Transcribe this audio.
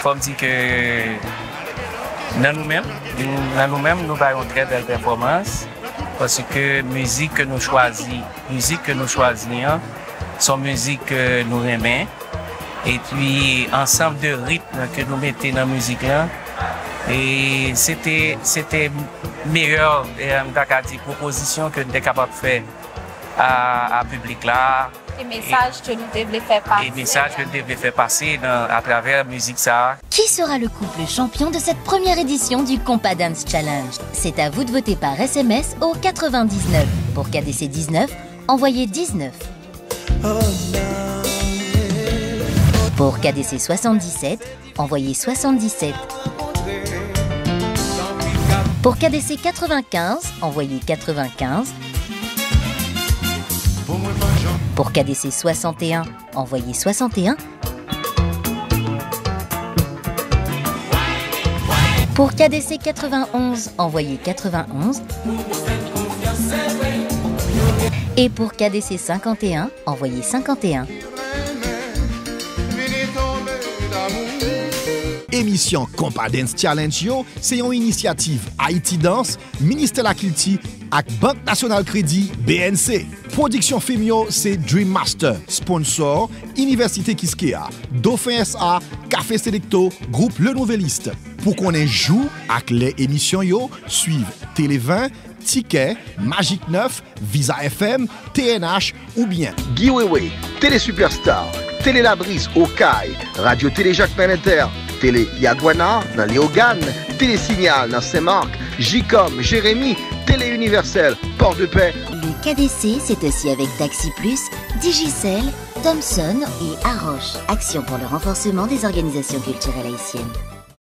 faut me dire que dans nous-mêmes, nous avons une très belle performance parce que musique que nous choisissons, sont musique que nous aimons. Et puis, ensemble de rythmes que nous mettons dans la musique là, et c'était meilleure proposition que nous étions capables de faire à public là. Les messages que nous devions faire passer. Les messages que nous devions faire passer à travers la musique ça. Qui sera le couple champion de cette première édition du Compa Dance Challenge? C'est à vous de voter par SMS au 99. Pour KDC 19, envoyez 19. Pour KDC 77, envoyez 77. Pour KDC 95, envoyez 95. Pour KDC 61, envoyez 61. Pour KDC 91, envoyez 91. Et pour KDC 51, envoyez 51. Émission Compa Dance Challenge yo, c'est une initiative Haïti Dance, Ministère de la Culture ak Banque Nationale Crédit BNC. Production Femio, c'est Dream Master. Sponsor, Université Kiskeya, Dauphin SA, Café Selecto, Groupe Le Nouveliste. Pour qu'on ait joue ak les émissions yo, suivre Télé 20, Ticket, Magic 9, Visa FM, TNH ou bien Guy Wewe, Télé Superstar, Télé La Brise au CAI, Radio Télé Jacques Pénéter, Télé Yaguana dans Léogane, Télé Signal dans Saint-Marc, JCOM, Jérémy, Télé Universel, Port-de-Paix. Le KDC, c'est aussi avec Taxi Plus, Digicel, Thomson et Arroche. Action pour le renforcement des organisations culturelles haïtiennes.